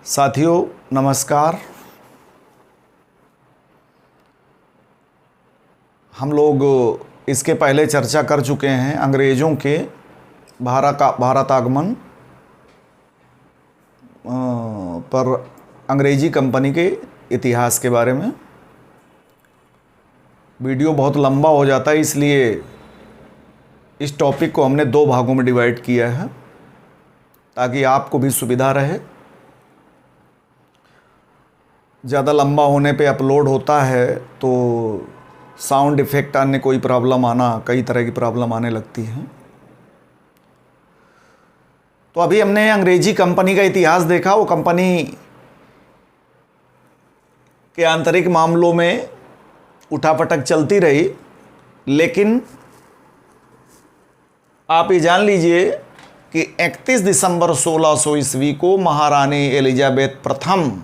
साथियों नमस्कार। हम लोग इसके पहले चर्चा कर चुके हैं अंग्रेज़ों के भारत आगमन पर अंग्रेजी कंपनी के इतिहास के बारे में। वीडियो बहुत लंबा हो जाता है, इसलिए इस टॉपिक को हमने 2 भागों में डिवाइड किया है ताकि आपको भी सुविधा रहे। ज़्यादा लंबा होने पे अपलोड होता है तो साउंड इफ़ेक्ट आने कोई प्रॉब्लम आना, कई तरह की प्रॉब्लम आने लगती हैं। तो अभी हमने अंग्रेजी कंपनी का इतिहास देखा। वो कंपनी के आंतरिक मामलों में उठापटक चलती रही, लेकिन आप ये जान लीजिए कि 31 दिसंबर 1600 ईस्वी को महारानी एलिजाबेथ प्रथम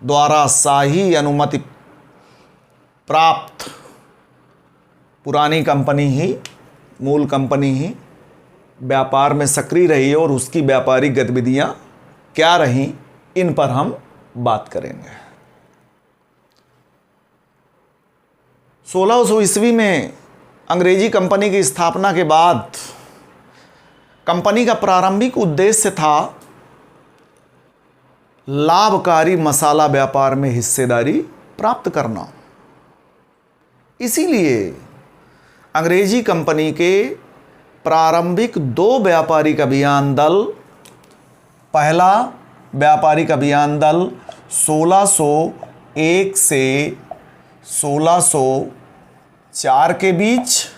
द्वारा शाही अनुमति प्राप्त पुरानी कंपनी ही, मूल कंपनी ही व्यापार में सक्रिय रही और उसकी व्यापारिक गतिविधियां क्या रहीं, इन पर हम बात करेंगे। 1600 ईस्वी में अंग्रेजी कंपनी की स्थापना के बाद कंपनी का प्रारंभिक उद्देश्य था लाभकारी मसाला व्यापार में हिस्सेदारी प्राप्त करना। इसीलिए अंग्रेजी कंपनी के प्रारंभिक 2 व्यापारिक अभियान दल, पहला व्यापारिक अभियान दल 1601 से 1604 के बीच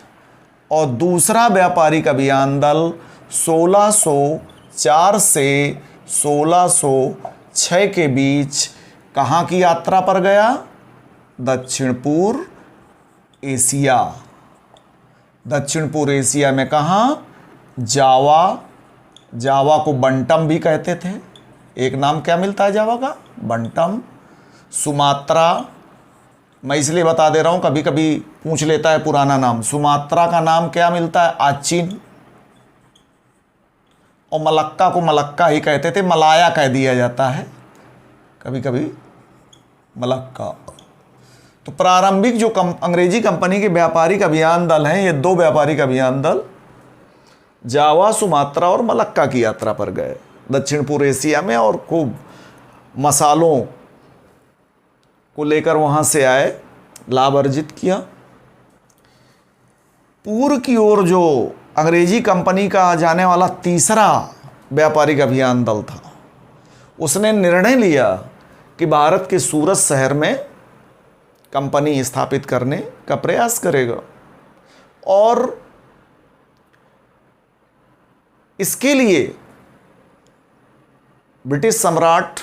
और दूसरा व्यापारिक अभियान दल 1604 से 1606 के बीच कहाँ की यात्रा पर गया? दक्षिण पूर्व एशिया। दक्षिण पूर्व एशिया में कहाँ? जावा को बंटम भी कहते थे। एक नाम क्या मिलता है जावा का? बंटम। सुमात्रा, मैं इसलिए बता दे रहा हूँ, कभी कभी पूछ लेता है पुराना नाम। सुमात्रा का नाम क्या मिलता है? आचिन। और मलक्का को मलक्का ही कहते थे, मलाया कह दिया जाता है कभी कभी, मलक्का। तो प्रारंभिक जो अंग्रेजी कंपनी के व्यापारिक अभियान दल हैं, ये 2 व्यापारिक अभियान दल जावा, सुमात्रा और मलक्का की यात्रा पर गए दक्षिण पूर्व एशिया में और खूब मसालों को लेकर वहाँ से आए, लाभ अर्जित किया। पूर्व की ओर जो अंग्रेजी कंपनी का जाने वाला तीसरा व्यापारिक अभियान दल था, उसने निर्णय लिया कि भारत के सूरत शहर में कंपनी स्थापित करने का प्रयास करेगा और इसके लिए ब्रिटिश सम्राट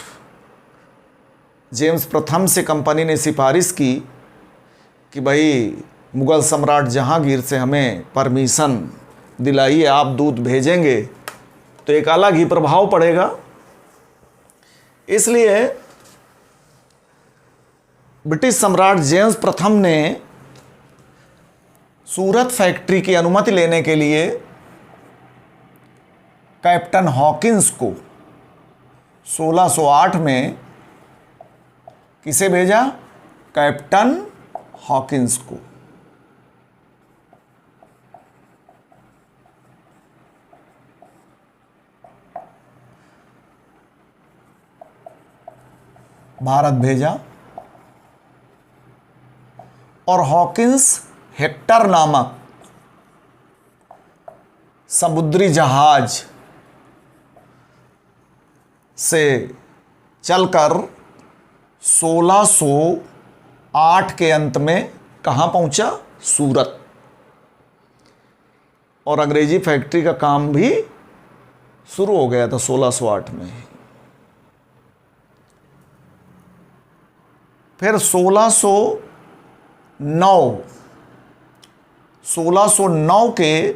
जेम्स प्रथम से कंपनी ने सिफारिश की कि भाई मुग़ल सम्राट जहांगीर से हमें परमिशन दिलाइए, आप दूत भेजेंगे तो एक अलग ही प्रभाव पड़ेगा। इसलिए ब्रिटिश सम्राट जेम्स प्रथम ने सूरत फैक्ट्री की अनुमति लेने के लिए कैप्टन हॉकिंस को 1608 में किसे भेजा? कैप्टन हॉकिंस को। भारत भेजा और हॉकिंस हेक्टर नामक समुद्री जहाज से चलकर 1608 के अंत में कहाँ पहुंचा? सूरत। और अंग्रेजी फैक्ट्री का काम भी शुरू हो गया था 1608 में। फिर 1609 के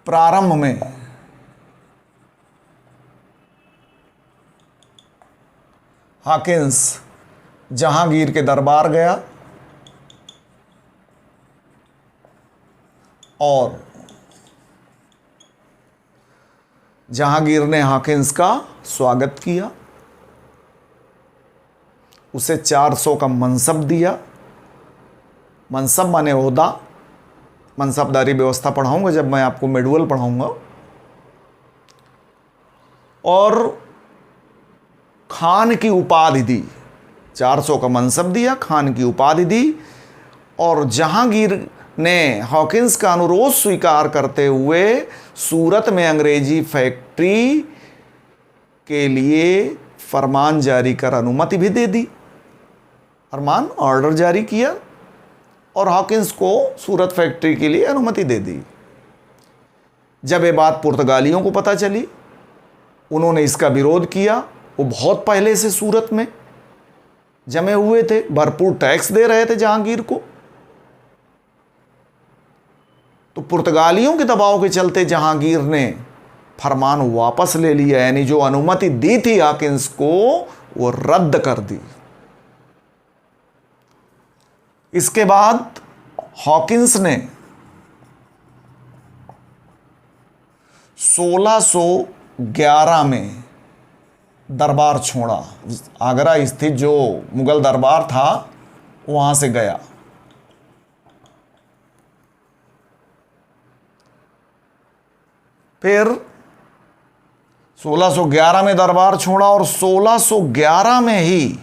प्रारंभ में हॉकिंस जहांगीर के दरबार गया और जहांगीर ने हॉकिंस का स्वागत किया, उसे 400 का मनसब दिया। मनसब माने ओहदा, मनसबदारी व्यवस्था पढ़ाऊंगा जब मैं आपको मेडुअल पढ़ाऊंगा। और खान की उपाधि दी, 400 का मनसब दिया, खान की उपाधि दी। और जहांगीर ने हॉकिंस का अनुरोध स्वीकार करते हुए सूरत में अंग्रेजी फैक्ट्री के लिए फरमान जारी कर अनुमति भी दे दी। फरमान, ऑर्डर जारी किया और हॉकिंस को सूरत फैक्ट्री के लिए अनुमति दे दी। जब ये बात पुर्तगालियों को पता चली, उन्होंने इसका विरोध किया। वो बहुत पहले से सूरत में जमे हुए थे, भरपूर टैक्स दे रहे थे जहांगीर को। तो पुर्तगालियों के दबाव के चलते जहांगीर ने फरमान वापस ले लिया, यानी जो अनुमति दी थी हॉकिंस को वो रद्द कर दी। इसके बाद हॉकिंस ने 1611 में दरबार छोड़ा। आगरा स्थित जो मुगल दरबार था वहां से गया। फिर 1611 में दरबार छोड़ा और 1611 में ही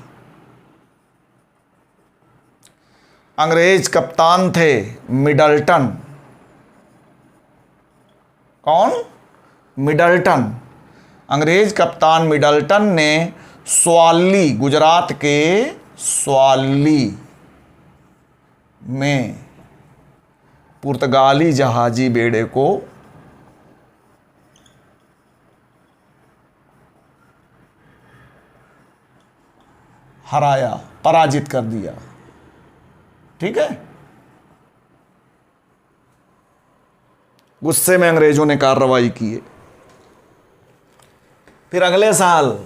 अंग्रेज कप्तान थे मिडल्टन। कौन? मिडल्टन। अंग्रेज कप्तान मिडल्टन ने स्वाली, गुजरात के स्वाली में पुर्तगाली जहाजी बेड़े को हराया, पराजित कर दिया। ठीक है। गुस्से में अंग्रेजों ने कार्रवाई की। फिर अगले साल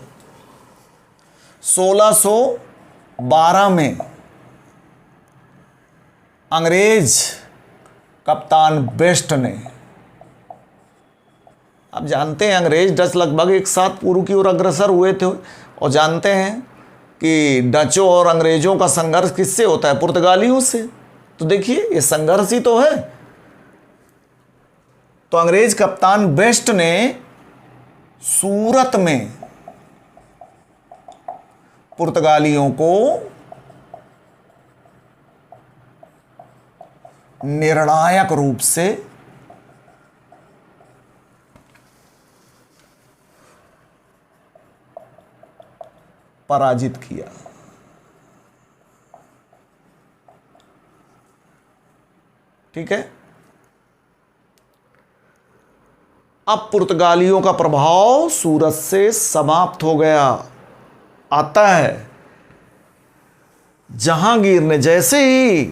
1612 में अंग्रेज कप्तान बेस्ट ने, आप जानते हैं अंग्रेज डच लगभग एक साथ पूर्व की ओर अग्रसर हुए थे, और जानते हैं कि डचों और अंग्रेजों का संघर्ष किससे होता है? पुर्तगालियों से। तो देखिए ये संघर्ष ही तो है। तो अंग्रेज कप्तान बेस्ट ने सूरत में पुर्तगालियों को निर्णायक रूप से पराजित किया। ठीक है। अब पुर्तगालियों का प्रभाव सूरत से समाप्त हो गया। आता है जहांगीर ने जैसे ही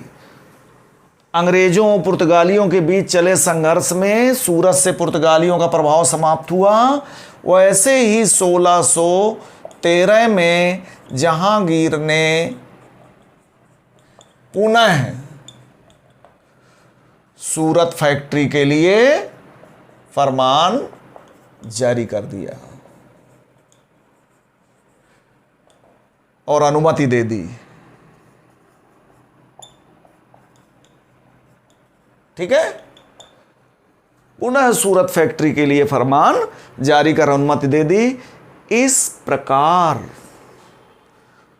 अंग्रेजों और पुर्तगालियों के बीच चले संघर्ष में सूरत से पुर्तगालियों का प्रभाव समाप्त हुआ, वैसे ही 1613 में जहांगीर ने पुनः सूरत फैक्ट्री के लिए फरमान जारी कर दिया और अनुमति दे दी। ठीक है। पुनः सूरत फैक्ट्री के लिए फरमान जारी कर अनुमति दे दी। इस प्रकार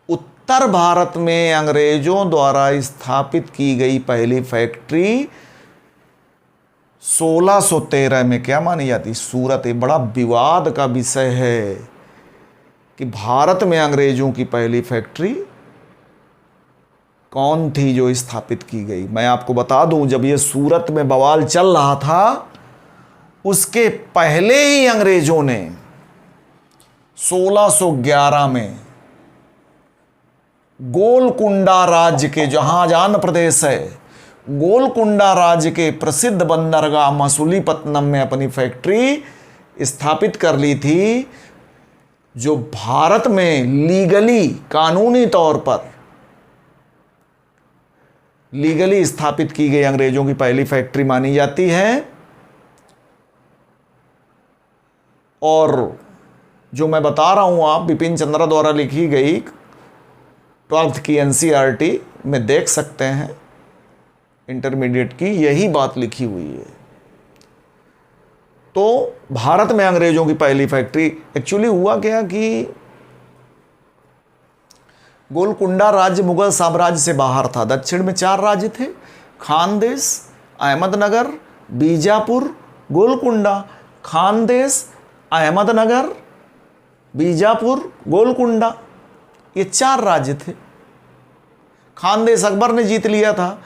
उत्तर भारत में अंग्रेजों द्वारा स्थापित की गई पहली फैक्ट्री 1613 में क्या मानी जाती? सूरत। एक बड़ा विवाद का विषय है कि भारत में अंग्रेजों की पहली फैक्ट्री कौन थी जो स्थापित की गई। मैं आपको बता दूं, जब ये सूरत में बवाल चल रहा था उसके पहले ही अंग्रेजों ने 1611 में गोलकुंडा राज्य के, जहां आज आंध्र प्रदेश है, गोलकुंडा राज्य के प्रसिद्ध बंदरगाह मसूलीपट्टनम में अपनी फैक्ट्री स्थापित कर ली थी, जो भारत में लीगली, कानूनी तौर पर लीगली स्थापित की गई अंग्रेजों की पहली फैक्ट्री मानी जाती है। और जो मैं बता रहा हूँ आप बिपिन चंद्रा द्वारा लिखी गई 12th की NCERT में देख सकते हैं, इंटरमीडिएट की यही बात लिखी हुई है। तो भारत में अंग्रेजों की पहली फैक्ट्री, एक्चुअली हुआ क्या कि गोलकुंडा राज्य मुगल साम्राज्य से बाहर था। दक्षिण में 4 राज्य थे, खानदेश, अहमदनगर, बीजापुर, गोलकुंडा। खानदेश, अहमदनगर, बीजापुर, गोलकुंडा, ये 4 राज्य थे। खानदेश अकबर ने जीत लिया था,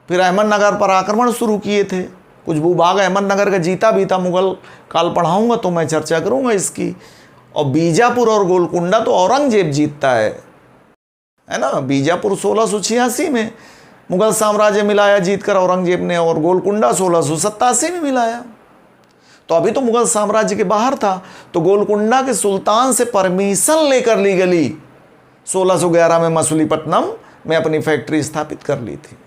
फिर अहमदनगर पर आक्रमण शुरू किए थे। कुछ भूभाग अहमदनगर का जीता भी था, मुगल काल पढ़ाऊंगा तो मैं चर्चा करूंगा इसकी। और बीजापुर और गोलकुंडा तो औरंगजेब जीतता है ना। बीजापुर 1686 में मुगल साम्राज्य मिलाया जीतकर औरंगजेब ने, और गोलकुंडा 1687 में मिलाया। तो अभी तो मुगल साम्राज्य के बाहर था, तो गोलकुंडा के सुल्तान से परमिशन लेकर लीगली 1611 में मछलीपट्टनम में अपनी फैक्ट्री स्थापित कर ली थी,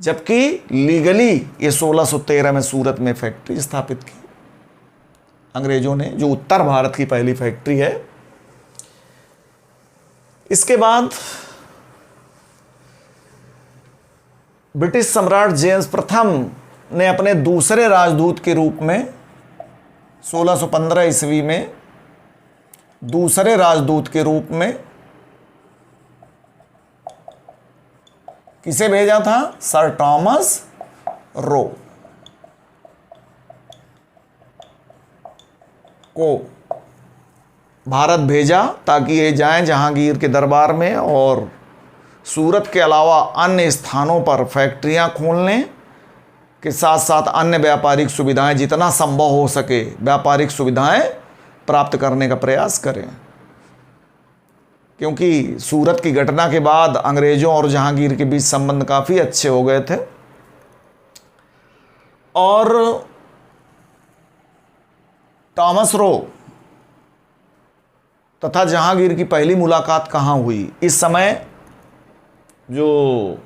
जबकि लीगली ये 1613 में सूरत में फैक्ट्री स्थापित की अंग्रेजों ने, जो उत्तर भारत की पहली फैक्ट्री है। इसके बाद ब्रिटिश सम्राट जेम्स प्रथम ने अपने दूसरे राजदूत के रूप में 1615 ईस्वी में दूसरे राजदूत के रूप में किसे भेजा था? सर टॉमस रो को भारत भेजा, ताकि ये जाएं जहांगीर के दरबार में और सूरत के अलावा अन्य स्थानों पर फैक्ट्रियां खोलने के साथ साथ अन्य व्यापारिक सुविधाएं, जितना संभव हो सके व्यापारिक सुविधाएं प्राप्त करने का प्रयास करें। क्योंकि सूरत की घटना के बाद अंग्रेजों और जहांगीर के बीच संबंध काफ़ी अच्छे हो गए थे। और टॉमस रो तथा जहांगीर की पहली मुलाकात कहाँ हुई? इस समय जो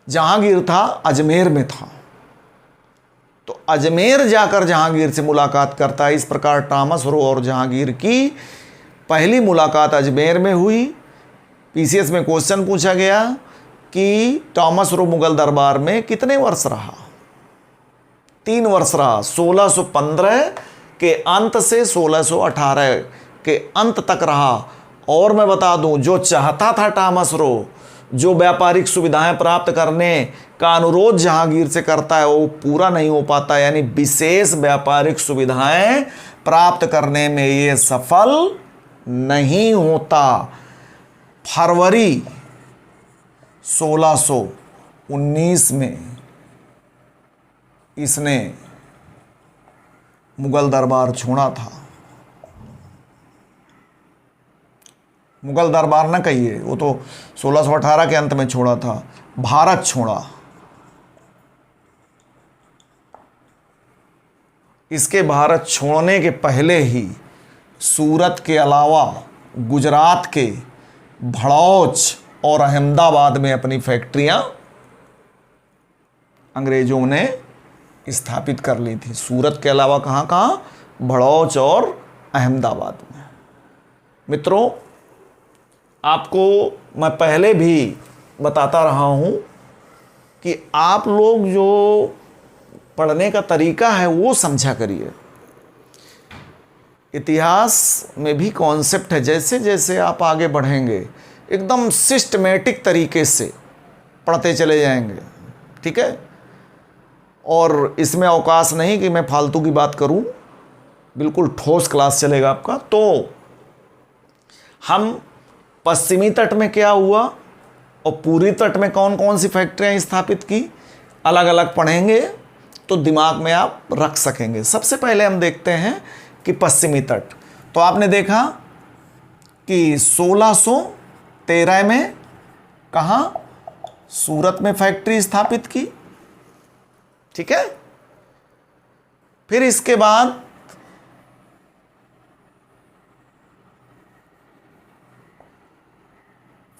जहांगीर था अजमेर में था, तो अजमेर जाकर जहांगीर से मुलाकात करता है। इस प्रकार टॉमस रो और जहांगीर की पहली मुलाकात अजमेर में हुई। पीसीएस में क्वेश्चन पूछा गया कि टॉमस रो मुगल दरबार में कितने वर्ष रहा? 3 वर्ष रहा। 1615 के अंत से 1618 के अंत तक रहा। और मैं बता दूं, जो चाहता था टॉमस रो, जो व्यापारिक सुविधाएं प्राप्त करने का अनुरोध जहांगीर से करता है, वो पूरा नहीं हो पाता। यानी विशेष व्यापारिक सुविधाएं प्राप्त करने में ये सफल नहीं होता। फरवरी 1619 में इसने मुगल दरबार छोड़ा था। मुगल दरबार ना कहिए, वो तो 1618 के अंत में छोड़ा था। भारत छोड़ा। इसके भारत छोड़ने के पहले ही सूरत के अलावा गुजरात के भड़ौच और अहमदाबाद में अपनी फैक्ट्रियां अंग्रेजों ने स्थापित कर ली थी। सूरत के अलावा कहाँ कहाँ? भड़ौच और अहमदाबाद में। मित्रों, आपको मैं पहले भी बताता रहा हूँ कि आप लोग जो पढ़ने का तरीका है वो समझा करिए। इतिहास में भी कॉन्सेप्ट है, जैसे जैसे आप आगे बढ़ेंगे एकदम सिस्टमेटिक तरीके से पढ़ते चले जाएंगे, ठीक है। और इसमें अवकाश नहीं कि मैं फालतू की बात करूं, बिल्कुल ठोस क्लास चलेगा आपका। तो हम पश्चिमी तट में क्या हुआ और पूर्वी तट में कौन कौन सी फैक्ट्रियां स्थापित की, अलग अलग पढ़ेंगे तो दिमाग में आप रख सकेंगे। सबसे पहले हम देखते हैं कि पश्चिमी तट। तो आपने देखा कि 1613 में कहाँ? सूरत में फैक्ट्री स्थापित की, ठीक है। फिर इसके बाद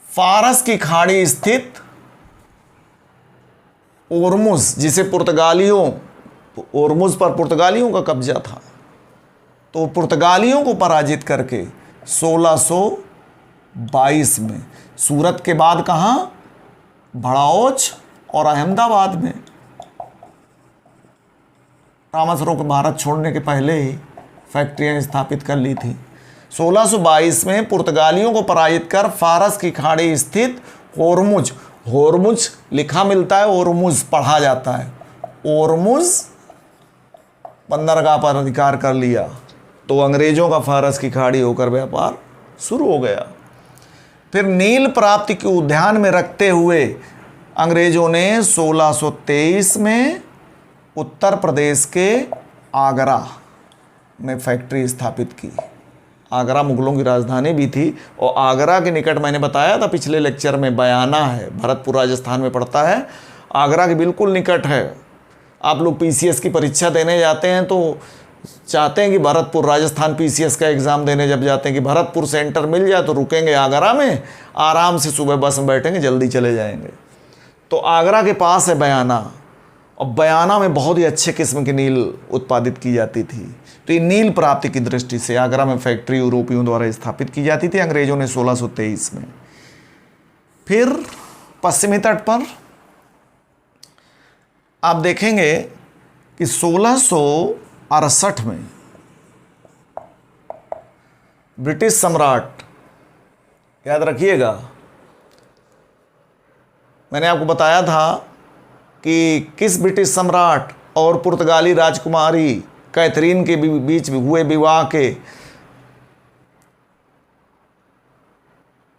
फारस की खाड़ी स्थित ओरमुज, जिसे ओरमुज पर पुर्तगालियों का कब्जा था, तो पुर्तगालियों को पराजित करके 1622 में सूरत के बाद कहाँ, भड़ाओच और अहमदाबाद में, टॉमस रोक भारत छोड़ने के पहले ही फैक्ट्रियां स्थापित कर ली थी। 1622 में पुर्तगालियों को पराजित कर फारस की खाड़ी स्थित होरमुज लिखा मिलता है, ओरमुज पढ़ा जाता है, ओरमुज बंदरगाह पर अधिकार कर लिया, तो अंग्रेजों का फारस की खाड़ी होकर व्यापार शुरू हो गया। फिर नील प्राप्ति के उद्यान में रखते हुए अंग्रेजों ने 1623 में उत्तर प्रदेश के आगरा में फैक्ट्री स्थापित की। आगरा मुगलों की राजधानी भी थी, और आगरा के निकट, मैंने बताया था पिछले लेक्चर में, बयाना है, भरतपुर राजस्थान में पड़ता है, आगरा के बिल्कुल निकट है। आप लोग पीसीएस की परीक्षा देने जाते हैं तो चाहते हैं कि भरतपुर, राजस्थान पीसीएस का एग्ज़ाम देने जब जाते हैं कि भरतपुर सेंटर मिल जाए तो रुकेंगे आगरा में, आराम से सुबह बस में बैठेंगे, जल्दी चले जाएंगे। तो आगरा के पास है बयाना, और बयाना में बहुत ही अच्छे किस्म की नील उत्पादित की जाती थी। तो ये नील प्राप्ति की दृष्टि से आगरा में फैक्ट्री यूरोपियों द्वारा स्थापित की जाती थी अंग्रेजों ने 1623 में। फिर पश्चिमी तट पर आप देखेंगे कि 1668 में ब्रिटिश सम्राट, याद रखिएगा, मैंने आपको बताया था कि किस ब्रिटिश सम्राट और पुर्तगाली राजकुमारी कैथरीन के बीच हुए विवाह के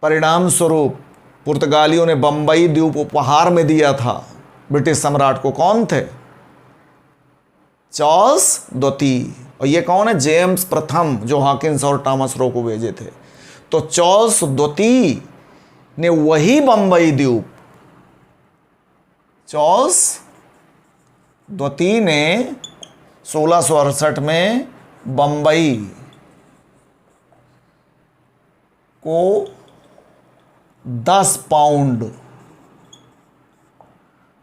परिणाम स्वरूप पुर्तगालियों ने बंबई द्वीप उपहार में दिया था ब्रिटिश सम्राट को। कौन थे? चार्ल्स द्वितीय। और ये कौन है? जेम्स प्रथम, जो हॉकिंस और टॉमस रो को भेजे थे। तो चार्ल्स द्वितीय ने वही बंबई द्वीप, चार्ल्स द्वितीय ने 1668 में बंबई को 10 पाउंड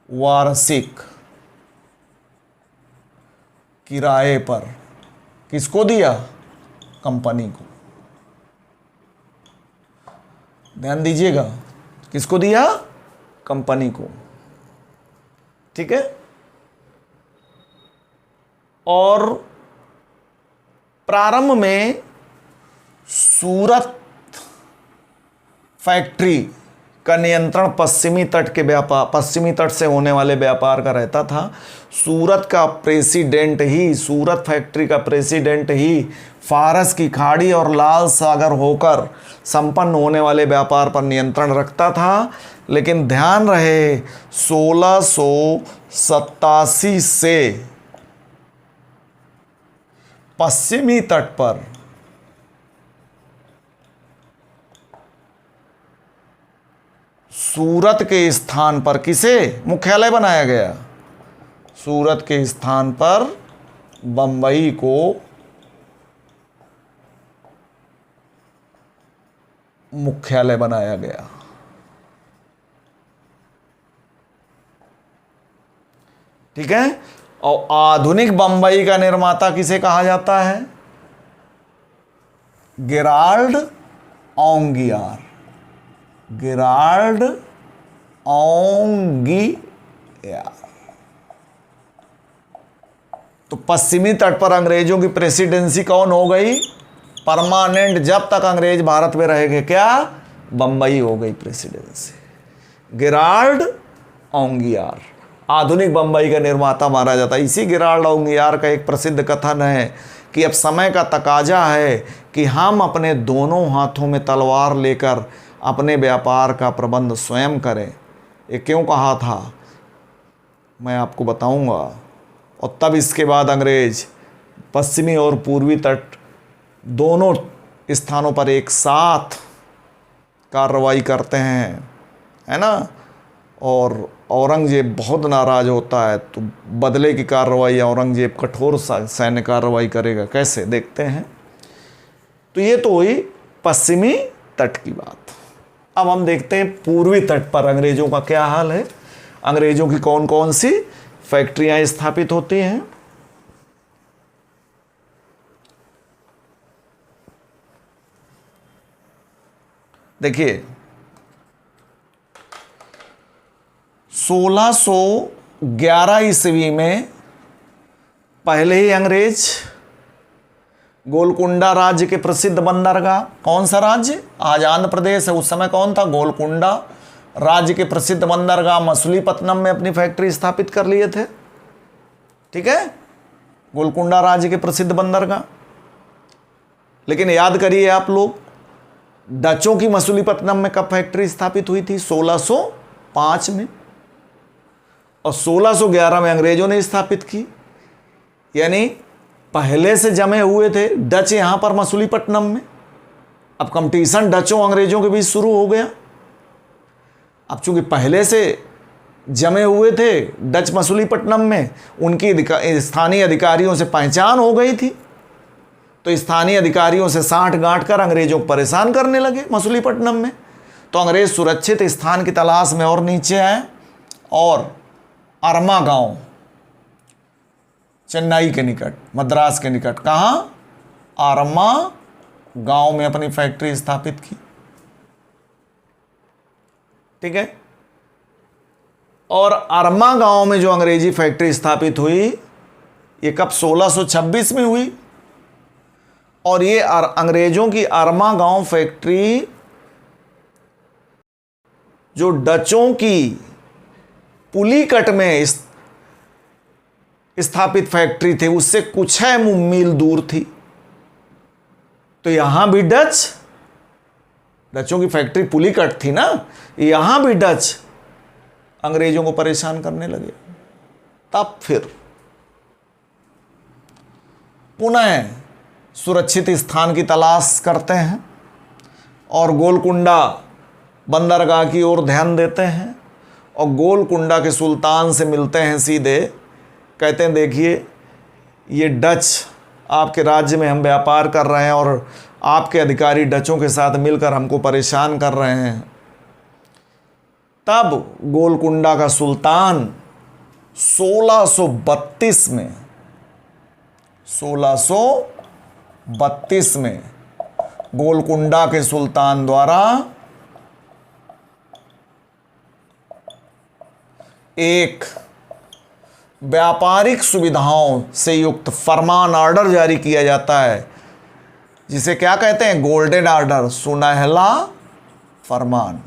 वार्षिक किराए पर किसको दिया? कंपनी को। ध्यान दीजिएगा, किसको दिया? कंपनी को। ठीक है। और प्रारंभ में सूरत फैक्ट्री का नियंत्रण पश्चिमी तट से होने वाले व्यापार का रहता था। सूरत फैक्ट्री का प्रेसिडेंट ही फारस की खाड़ी और लाल सागर होकर संपन्न होने वाले व्यापार पर नियंत्रण रखता था। लेकिन ध्यान रहे, 1687 से पश्चिमी तट पर सूरत के स्थान पर किसे मुख्यालय बनाया गया? सूरत के स्थान पर बंबई को मुख्यालय बनाया गया। ठीक है। और आधुनिक बंबई का निर्माता किसे कहा जाता है? गेराल्ड ओंगियार। गेराल्ड ओंगियार। तो पश्चिमी तट पर अंग्रेजों की प्रेसिडेंसी कौन हो गई? परमानेंट, जब तक अंग्रेज भारत में रहेंगे। क्या? बंबई हो गई प्रेसिडेंसी। गेराल्ड ओंगियार आधुनिक बंबई का निर्माता माना जाता है। इसी गेराल्ड ओंगियार का एक प्रसिद्ध कथन है कि अब समय का तकाजा है कि हम अपने दोनों हाथों में तलवार लेकर अपने व्यापार का प्रबंध स्वयं करें। ये क्यों कहा था मैं आपको बताऊंगा। और तब इसके बाद अंग्रेज पश्चिमी और पूर्वी तट दोनों स्थानों पर एक साथ कार्रवाई करते हैं, है ना। और औरंगजेब बहुत नाराज़ होता है, तो बदले की कार्रवाई औरंगजेब कठोर सैन्य कार्रवाई करेगा। कैसे, देखते हैं। तो ये तो हुई पश्चिमी तट की बात। अब हम देखते हैं पूर्वी तट पर अंग्रेज़ों का क्या हाल है। अंग्रेजों की कौन कौन सी फैक्ट्रियां स्थापित होती हैं। देखिए 1611 ईस्वी में पहले ही अंग्रेज गोलकुंडा राज्य के प्रसिद्ध बंदरगाह, कौन सा राज्य, आज आंध्र प्रदेश है, उस समय कौन था, गोलकुंडा राज्य के प्रसिद्ध बंदरगाह मछलीपट्टनम में अपनी फैक्ट्री स्थापित कर लिए थे। ठीक है, गोलकुंडा राज्य के प्रसिद्ध बंदरगाह। लेकिन याद करिए आप लोग, डचों की मछलीपट्टनम में कब फैक्ट्री स्थापित हुई थी, 1605 में, और 1611 में अंग्रेजों ने स्थापित की। यानी पहले से जमे हुए थे डच यहां पर मछलीपट्टनम में। अब कंपटीशन डचों अंग्रेजों के बीच शुरू हो गया। अब चूंकि पहले से जमे हुए थे डच मछलीपट्टनम में, उनकी स्थानीय अधिकारियों से पहचान हो गई थी, तो स्थानीय अधिकारियों से साठ गांठ कर अंग्रेजों को परेशान करने लगे मछलीपट्टनम में। तो अंग्रेज सुरक्षित स्थान की तलाश में और नीचे आए और अरमा गांव, चेन्नई के निकट, मद्रास के निकट, कहां, अरमा गांव में अपनी फैक्ट्री स्थापित की। ठीक है, और अरमा गांव में जो अंग्रेजी फैक्ट्री स्थापित हुई, ये कब, 1626 में हुई। और ये अंग्रेजों की अरमा गांव फैक्ट्री जो डचों की पुलीकट में स्थापित फैक्ट्री थी, उससे कुछ है मील दूर थी। तो यहां भी डचों की फैक्ट्री पुलीकट थी ना, यहां भी डच अंग्रेजों को परेशान करने लगे। तब फिर पुनः सुरक्षित स्थान की तलाश करते हैं और गोलकुंडा बंदरगाह की ओर ध्यान देते हैं और गोलकुंडा के सुल्तान से मिलते हैं सीधे। कहते हैं देखिए ये डच आपके राज्य में हम व्यापार कर रहे हैं और आपके अधिकारी डचों के साथ मिलकर हमको परेशान कर रहे हैं। तब गोलकुंडा का सुल्तान 1632 में गोलकुंडा के सुल्तान द्वारा एक व्यापारिक सुविधाओं से युक्त फरमान ऑर्डर जारी किया जाता है, जिसे क्या कहते हैं, गोल्डन ऑर्डर, सुनहला फरमान।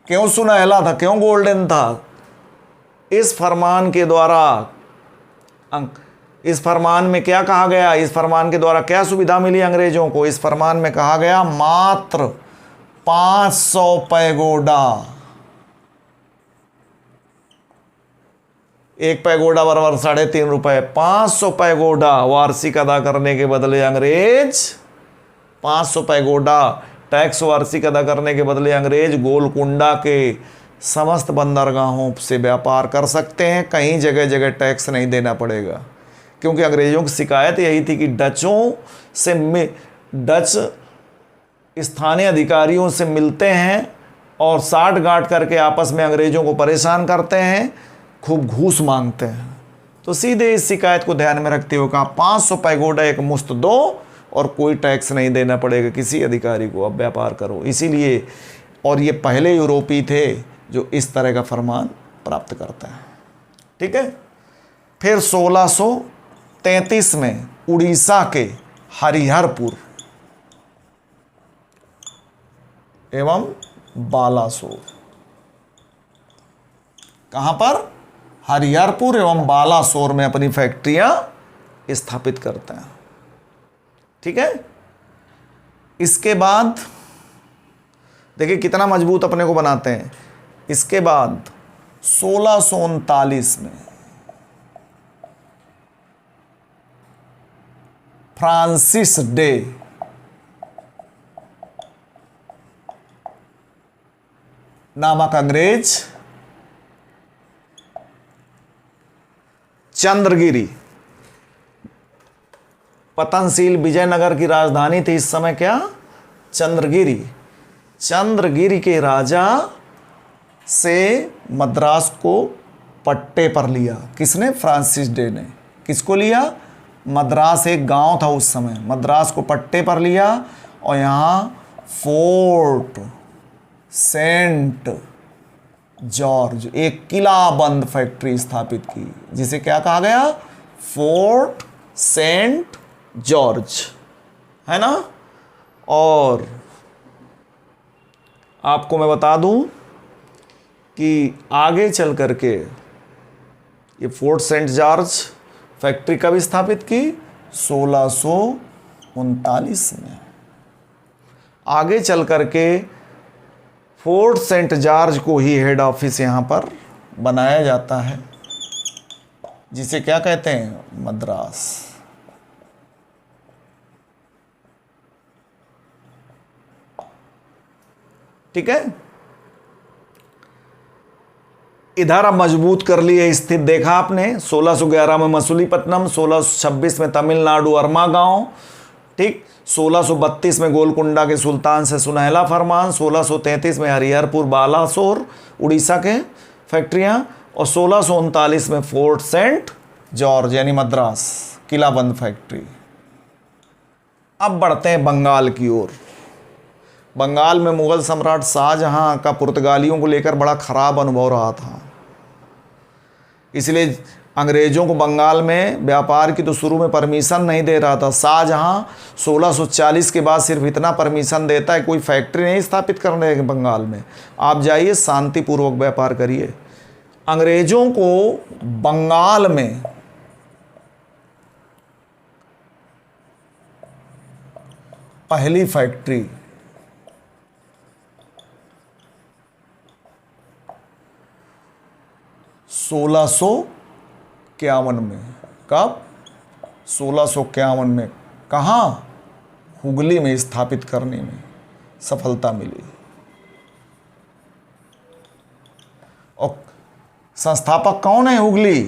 क्यों सुनहला था, क्यों गोल्डन था? इस फरमान के द्वारा, इस फरमान में क्या कहा गया, इस फरमान के द्वारा क्या सुविधा मिली अंग्रेजों को? इस फरमान में कहा गया मात्र 500 पैगोडा, एक पैगोडा बराबर 3.5 रुपए, 500 पैगोडा वार्षिक अदा करने के बदले अंग्रेज 500 पैगोडा टैक्स वार्षिक अदा करने के बदले अंग्रेज गोलकुंडा के समस्त बंदरगाहों से व्यापार कर सकते हैं। कहीं जगह जगह टैक्स नहीं देना पड़ेगा, क्योंकि अंग्रेजों की शिकायत यही थी कि डच स्थानीय अधिकारियों से मिलते हैं और साठ गांठ करके आपस में अंग्रेजों को परेशान करते हैं, खूब घूस मांगते हैं। तो सीधे इस शिकायत को ध्यान में रखते हुए कहा 500 पैगोडा एक मुश्त दो और कोई टैक्स नहीं देना पड़ेगा किसी अधिकारी को, अब व्यापार करो। इसीलिए, और ये पहले यूरोपी थे जो इस तरह का फरमान प्राप्त करते हैं। ठीक है, फिर 1633 में उड़ीसा के हरिहरपुर एवं बालासोर, कहां पर, हरिहरपुर एवं बालासोर में अपनी फैक्ट्रियां स्थापित करते हैं। ठीक है, इसके बाद देखिए कितना मजबूत अपने को बनाते हैं। इसके बाद 1639 में फ्रांसिस डे नामक अंग्रेज चंद्रगिरी, पतनशील विजयनगर की राजधानी थी इस समय क्या, चंद्रगिरी, चंद्रगिरि के राजा से मद्रास को पट्टे पर लिया। किसने? फ्रांसिस डे ने। किसको लिया? मद्रास एक गांव था उस समय, मद्रास को पट्टे पर लिया और यहाँ फोर्ट सेंट जॉर्ज, एक किलाबंद फैक्ट्री स्थापित की, जिसे क्या कहा गया? फोर्ट सेंट जॉर्ज, है ना। और आपको मैं बता दूं कि आगे चल करके ये फोर्ट सेंट जॉर्ज फैक्ट्री कब स्थापित की? 1639 में। आगे चल करके फोर्ट सेंट जॉर्ज को ही हेड ऑफिस यहाँ पर बनाया जाता है, जिसे क्या कहते हैं? मद्रास। ठीक है। इधर अब मजबूत कर लिए स्थित, देखा आपने 1611 में मसूलीपट्टनम, 1626 में तमिलनाडु अरमा गांव, ठीक, 1632 में गोलकुंडा के सुल्तान से सुनहला फरमान, 1633 में हरिहरपुर बालासोर उड़ीसा के फैक्ट्रियां, और 1639 में फोर्ट सेंट जॉर्ज यानी मद्रास किलाबंद फैक्ट्री। अब बढ़ते हैं बंगाल की ओर। बंगाल में मुगल सम्राट शाहजहां का पुर्तगालियों को लेकर बड़ा खराब अनुभव रहा था, इसलिए अंग्रेज़ों को बंगाल में व्यापार की तो शुरू में परमिशन नहीं दे रहा था। शाहजहां 1640 के बाद सिर्फ इतना परमिशन देता है, कोई फैक्ट्री नहीं स्थापित करने के बंगाल में, आप जाइए शांतिपूर्वक व्यापार करिए। अंग्रेज़ों को बंगाल में पहली फैक्ट्री 1651 में, कब? 1651 में, कहाँ? हुगली में स्थापित करने में सफलता मिली। और संस्थापक कौन है हुगली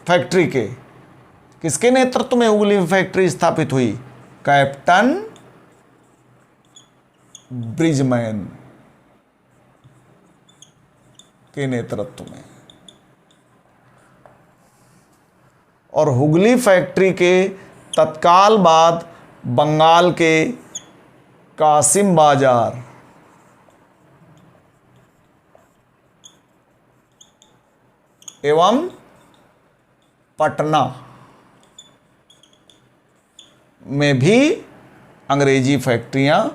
फैक्ट्री के? किसके नेतृत्व में हुगली फैक्ट्री स्थापित हुई? कैप्टन ब्रिजमैन के नेतृत्व में। और हुगली फैक्ट्री के तत्काल बाद बंगाल के कासिम बाजार एवं पटना में भी अंग्रेजी फैक्ट्रियां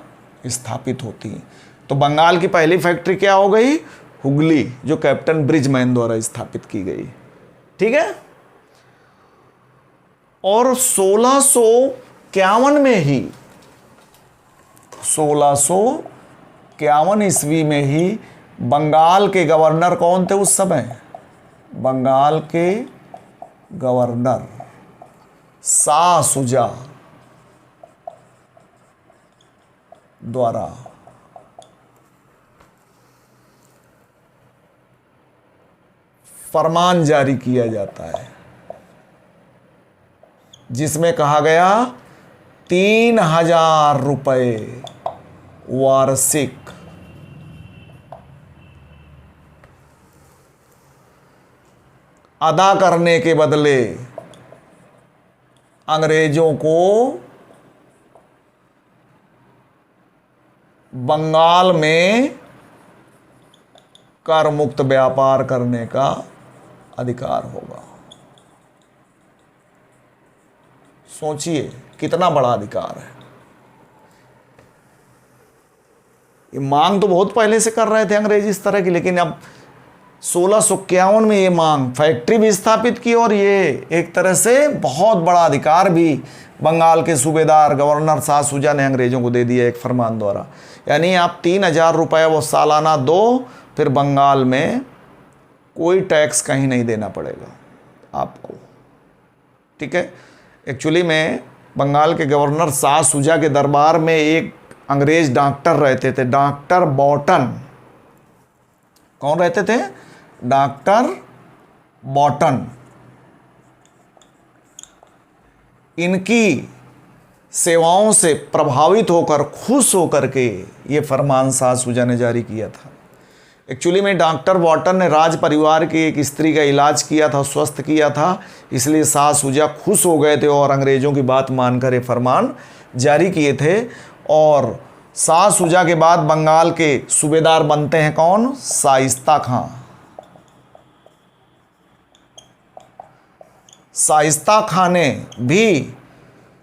स्थापित होती हैं। तो बंगाल की पहली फैक्ट्री क्या हो गई? हुगली, जो कैप्टन ब्रिजमैन द्वारा स्थापित की गई। ठीक है। और 1651 में ही, 1651 ईस्वी में ही बंगाल के गवर्नर कौन थे उस समय? बंगाल के गवर्नर शाह शुजा द्वारा फरमान जारी किया जाता है, जिसमें कहा गया 3000 रुपये वार्षिक अदा करने के बदले अंग्रेजों को बंगाल में कर मुक्त व्यापार करने का अधिकार होगा। सोचिए कितना बड़ा अधिकार है। ये मांग तो बहुत पहले से कर रहे थे अंग्रेज इस तरह की, लेकिन अब 1651 में ये मांग, फैक्ट्री भी स्थापित की और ये एक तरह से बहुत बड़ा अधिकार भी बंगाल के सूबेदार गवर्नर शाह शुजा ने अंग्रेजों को दे दिया एक फरमान द्वारा। यानी आप 3000 रुपये वो सालाना दो, फिर बंगाल में कोई टैक्स कहीं नहीं देना पड़ेगा आपको। ठीक है। एक्चुअली में बंगाल के गवर्नर शाह शुजा के दरबार में एक अंग्रेज डॉक्टर रहते थे, डॉक्टर बॉटन। कौन रहते थे? डॉक्टर बॉटन। इनकी सेवाओं से प्रभावित होकर, खुश होकर के ये फरमान शाह शुजा ने जारी किया था। एक्चुअली में डॉक्टर वॉटन ने राज परिवार की एक स्त्री का इलाज किया था, स्वस्थ किया था, इसलिए शाह शुजा खुश हो गए थे और अंग्रेज़ों की बात मानकर ये फरमान जारी किए थे। और शाह शुजा के बाद बंगाल के सूबेदार बनते हैं कौन? शाइस्ता खां। शाइस्ता खां ने भी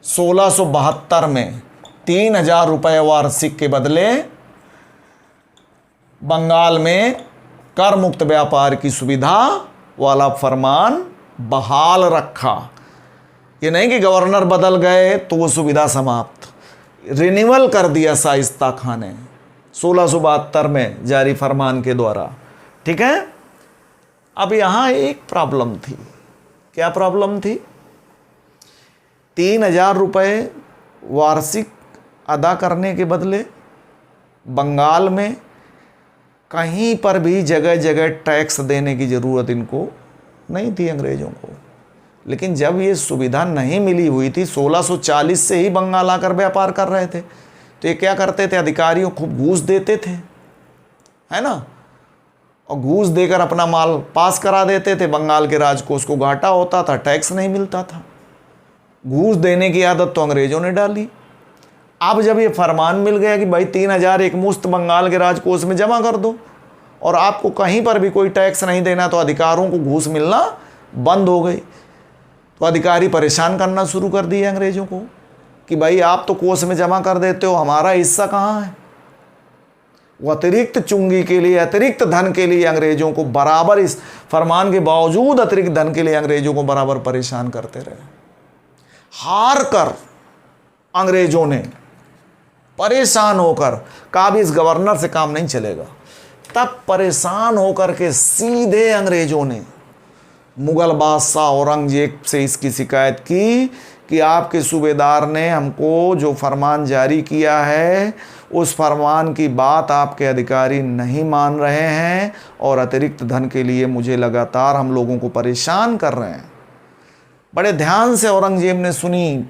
1672 में 3000 रुपये वार्षिक के बदले बंगाल में कर मुक्त व्यापार की सुविधा वाला फरमान बहाल रखा। ये नहीं कि गवर्नर बदल गए तो वो सुविधा समाप्त, रिन्यूअल कर दिया शाइस्ता खां ने 1672 में जारी फरमान के द्वारा। ठीक है। अब यहाँ एक प्रॉब्लम थी। क्या प्रॉब्लम थी? 3000 रुपये वार्षिक अदा करने के बदले बंगाल में कहीं पर भी जगह जगह टैक्स देने की ज़रूरत इनको नहीं थी अंग्रेज़ों को। लेकिन जब ये सुविधा नहीं मिली हुई थी, 1640 से ही बंगाल आकर व्यापार कर रहे थे, तो ये क्या करते थे? अधिकारियों को घूस देते थे, है ना, और घूस देकर अपना माल पास करा देते थे। बंगाल के राजकोष को घाटा होता था, टैक्स नहीं मिलता था। घूस देने की आदत तो अंग्रेज़ों ने डाली। अब जब ये फरमान मिल गया कि भाई 3000 एक मुश्त बंगाल के राजकोष में जमा कर दो और आपको कहीं पर भी कोई टैक्स नहीं देना, तो अधिकारों को घूस मिलना बंद हो गई। तो अधिकारी परेशान करना शुरू कर दिए अंग्रेज़ों को कि भाई आप तो कोष में जमा कर देते हो, हमारा हिस्सा कहाँ है? वो अतिरिक्त चुंगी के लिए, अतिरिक्त धन के लिए अंग्रेज़ों को बराबर, इस फरमान के बावजूद अतिरिक्त धन के लिए अंग्रेज़ों को बराबर परेशान करते रहे। हार कर अंग्रेज़ों ने परेशान होकर कहा भी इस गवर्नर से काम नहीं चलेगा। तब परेशान होकर के सीधे अंग्रेज़ों ने मुगल बादशाह औरंगजेब से इसकी शिकायत की कि आपके सूबेदार ने हमको जो फरमान जारी किया है, उस फरमान की बात आपके अधिकारी नहीं मान रहे हैं और अतिरिक्त धन के लिए मुझे लगातार हम लोगों को परेशान कर रहे हैं। बड़े ध्यान से औरंगजेब ने सुनी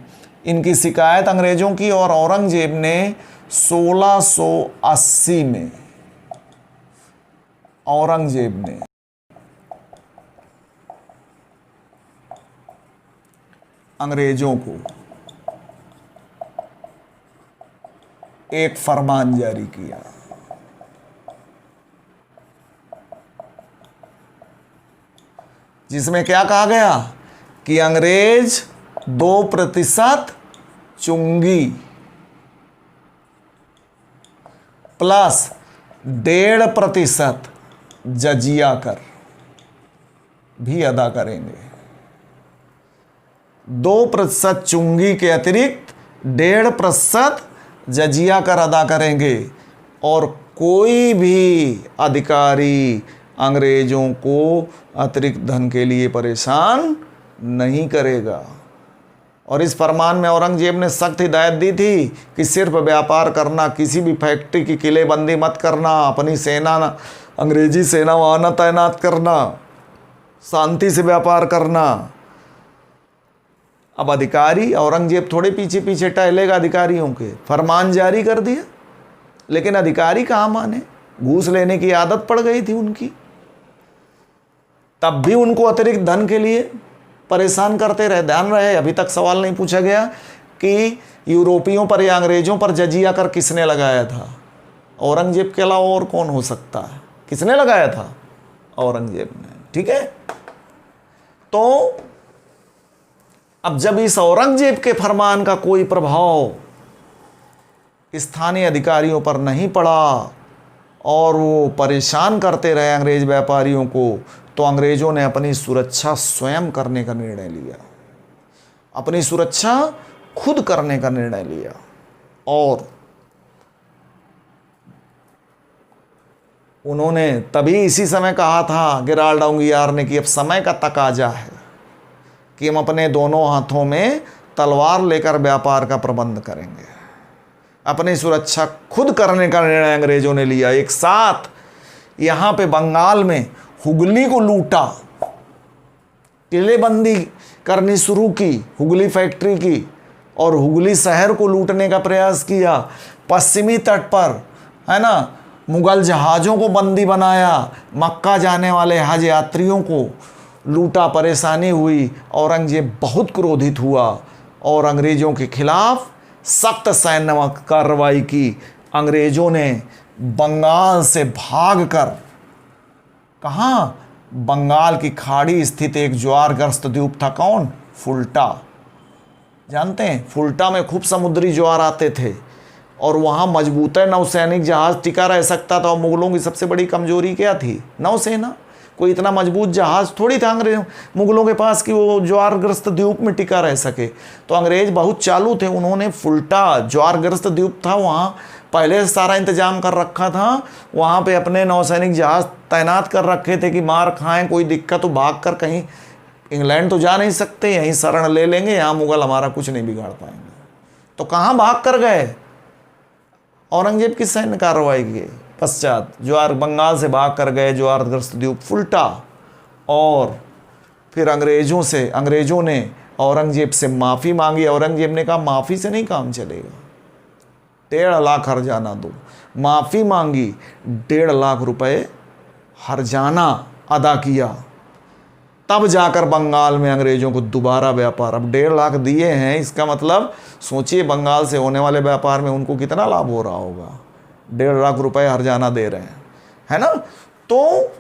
इनकी शिकायत अंग्रेज़ों की, और औरंगजेब ने 1680 में औरंगजेब ने अंग्रेज़ों को एक फरमान जारी किया। जिसमें क्या कहा गया कि अंग्रेज 2% चुंगी प्लस 1.5% जजिया कर भी अदा करेंगे। 2% चुंगी के अतिरिक्त 1.5% जजिया कर अदा करेंगे और कोई भी अधिकारी अंग्रेज़ों को अतिरिक्त धन के लिए परेशान नहीं करेगा। और इस फरमान में औरंगजेब ने सख्त हिदायत दी थी कि सिर्फ व्यापार करना, किसी भी फैक्ट्री की किलेबंदी मत करना, अपनी सेना अंग्रेजी सेना वहाँ न तैनात करना, शांति से व्यापार करना। अब अधिकारी, औरंगजेब थोड़े पीछे पीछे टहलेगा अधिकारियों के, फरमान जारी कर दिया, लेकिन अधिकारी कहाँ माने, घूस लेने की आदत पड़ गई थी उनकी। तब भी उनको अतिरिक्त धन के लिए परेशान करते रहे। ध्यान रहे, अभी तक सवाल नहीं पूछा गया कि यूरोपियों पर या अंग्रेज़ों पर जजिया कर किसने लगाया था। औरंगजेब के अलावा और कौन हो सकता है? किसने लगाया था? औरंगजेब ने। ठीक है। तो अब जब इस औरंगजेब के फरमान का कोई प्रभाव स्थानीय अधिकारियों पर नहीं पड़ा और वो परेशान करते रहे अंग्रेज व्यापारियों को, तो अंग्रेज़ों ने अपनी सुरक्षा स्वयं करने का निर्णय लिया, अपनी सुरक्षा खुद करने का निर्णय लिया। और उन्होंने तभी इसी समय कहा था गिराल्ड ऑगियार ने कि अब समय का तकाजा है कि हम अपने दोनों हाथों में तलवार लेकर व्यापार का प्रबंध करेंगे। अपनी सुरक्षा खुद करने का निर्णय अंग्रेज़ों ने लिया। एक साथ यहाँ पे बंगाल में हुगली को लूटा, किलेबंदी करनी शुरू की, हुगली फैक्ट्री की, और हुगली शहर को लूटने का प्रयास किया। पश्चिमी तट पर, है ना, मुगल जहाज़ों को बंदी बनाया, मक्का जाने वाले हज यात्रियों को लूटा, परेशानी हुई। औरंगजेब बहुत क्रोधित हुआ और अंग्रेज़ों के खिलाफ सख्त सैन्य कार्रवाई की। अंग्रेज़ों ने बंगाल से भागकर, कहाँ, बंगाल की खाड़ी स्थित एक ज्वारग्रस्त द्वीप था, कौन, फुल्टा, जानते हैं, फुल्टा में खूब समुद्री ज्वार आते थे और वहाँ मजबूत नौसैनिक जहाज़ टिका रह सकता था। और मुगलों की सबसे बड़ी कमजोरी क्या थी, नौसेना। कोई इतना मजबूत जहाज़ थोड़ी था अंग्रेज मुगलों के पास कि वो ज्वारग्रस्त द्वीप में टिका रह सके। तो अंग्रेज बहुत चालू थे, उन्होंने फुल्टा ज्वारग्रस्त द्वीप था, वहाँ पहले से सारा इंतजाम कर रखा था। वहाँ पे अपने नौसैनिक जहाज़ तैनात कर रखे थे कि मार खाएं, कोई दिक्कत तो भाग कर कहीं इंग्लैंड तो जा नहीं सकते, यहीं शरण ले लेंगे, यहाँ मुगल हमारा कुछ नहीं बिगाड़ पाएंगे। तो कहाँ भाग कर गए, औरंगजेब की सैन्य कार्रवाई के पश्चात ज्वार बंगाल से भाग कर गए ज्वारग्रस्त द्वीप फुल्टा। और फिर अंग्रेज़ों ने औरंगजेब से माफ़ी मांगी। औरंगजेब ने कहा माफ़ी से नहीं काम चलेगा, 1.5 लाख हर्जाना दो। माफ़ी मांगी, 1.5 लाख रुपए हर्जाना अदा किया, तब जाकर बंगाल में अंग्रेज़ों को दोबारा व्यापार। अब 1.5 लाख दिए हैं, इसका मतलब सोचिए बंगाल से होने वाले व्यापार में उनको कितना लाभ हो रहा होगा। 1.5 लाख रुपए हर्जाना दे रहे हैं, है ना। तो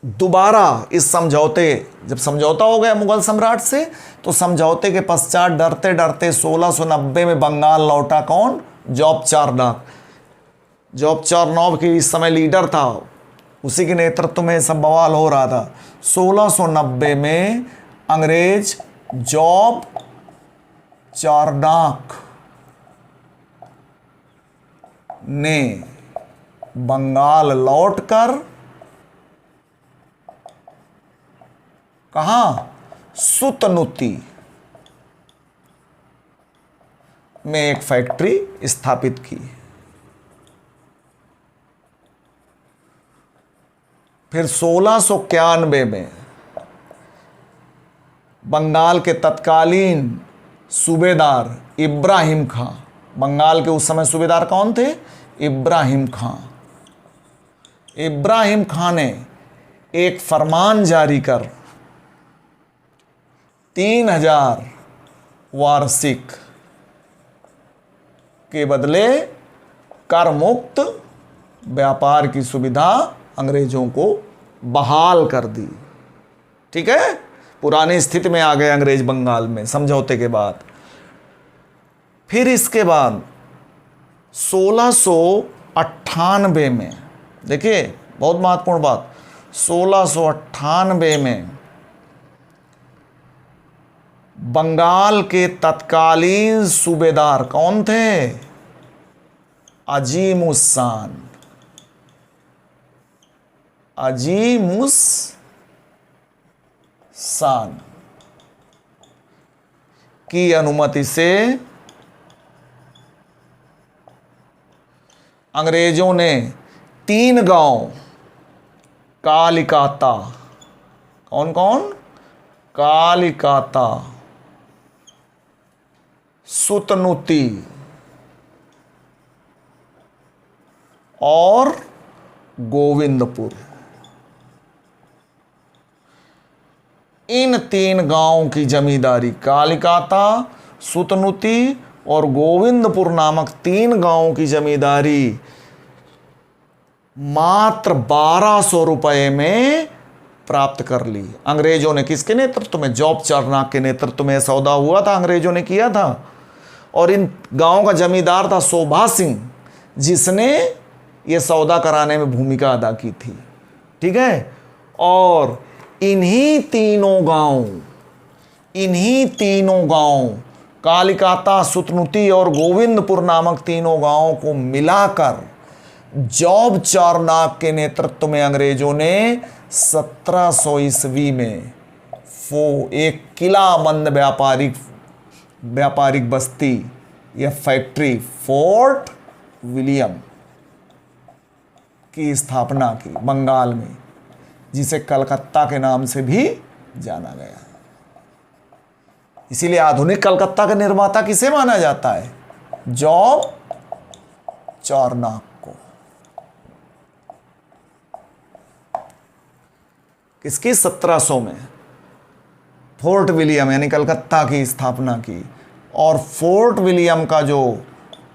दोबारा इस समझौते, जब समझौता हो गया मुगल सम्राट से, तो समझौते के पश्चात डरते डरते 1690 में बंगाल लौटा कौन, जॉब चारनॉक। जॉब चारनॉक की इस समय लीडर था, उसी के नेतृत्व में सब बवाल हो रहा था। 1690 में अंग्रेज जॉब चारनॉक ने बंगाल लौटकर कहाँ, सुतनुती में एक फैक्ट्री स्थापित की। फिर 1691 में बंगाल के तत्कालीन सूबेदार इब्राहिम खां, बंगाल के उस समय सूबेदार कौन थे, इब्राहिम खां। इब्राहिम खां ने एक फरमान जारी कर 3000 वार्षिक के बदले कर मुक्त व्यापार की सुविधा अंग्रेजों को बहाल कर दी। ठीक है, पुरानी स्थिति में आ गए अंग्रेज बंगाल में समझौते के बाद। फिर इसके बाद 1698 में, देखिए बहुत महत्वपूर्ण बात, 1698 में बंगाल के तत्कालीन सूबेदार कौन थे, अजीम उस शान की अनुमति से अंग्रेजों ने 3 गांव कालिकाता, कौन कौन, कालिकाता, सुतनुती और गोविंदपुर, इन 3 गांवों की जमींदारी, कालिकाता, सुतनुती और गोविंदपुर नामक 3 गांवों की जमींदारी मात्र 1200 रुपये में प्राप्त कर ली अंग्रेजों ने। किसके नेतृत्व में, जॉब चारनॉक के नेतृत्व में सौदा हुआ था, अंग्रेजों ने किया था। और इन गांवों का जमींदार था शोभा सिंह, जिसने ये सौदा कराने में भूमिका अदा की थी। ठीक है, और इन्हीं तीनों गांव कालिकाता, सुतनुती और गोविंदपुर नामक 3 गांवों को मिलाकर जॉब चारनॉक के नेतृत्व में अंग्रेजों ने 1700 ईस्वी में एक किलाबंद व्यापारिक बस्ती या फैक्ट्री फोर्ट विलियम की स्थापना की बंगाल में, जिसे कलकत्ता के नाम से भी जाना गया। इसीलिए आधुनिक कलकत्ता का निर्माता किसे माना जाता है? जॉब चार्नक को। किसकी? 1700 में फोर्ट विलियम यानी कलकत्ता की स्थापना की। और फोर्ट विलियम का जो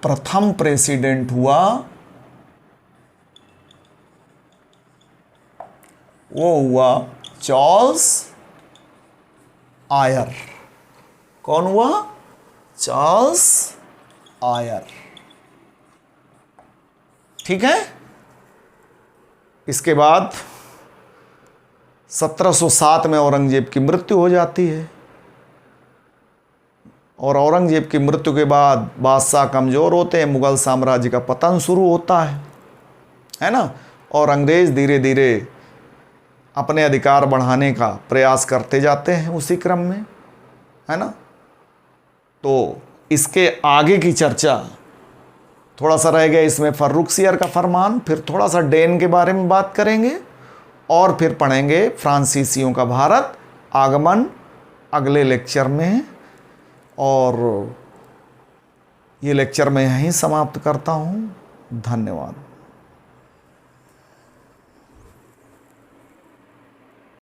प्रथम प्रेसिडेंट हुआ वो हुआ चार्ल्स आयर। कौन हुआ? Charles Eyre. ठीक है। इसके बाद 1707 में औरंगजेब की मृत्यु हो जाती है और औरंगजेब की मृत्यु के बाद बादशाह कमज़ोर होते हैं, मुगल साम्राज्य का पतन शुरू होता है ना। और अंग्रेज़ धीरे धीरे अपने अधिकार बढ़ाने का प्रयास करते जाते हैं उसी क्रम में, है ना। तो इसके आगे की चर्चा थोड़ा सा रह गया इसमें फर्रुखसियर का फरमान, फिर थोड़ा सा डेन के बारे में बात करेंगे और फिर पढ़ेंगे फ्रांसीसियों का भारत आगमन अगले लेक्चर में। और ये लेक्चर मैं यहीं समाप्त करता हूँ। धन्यवाद।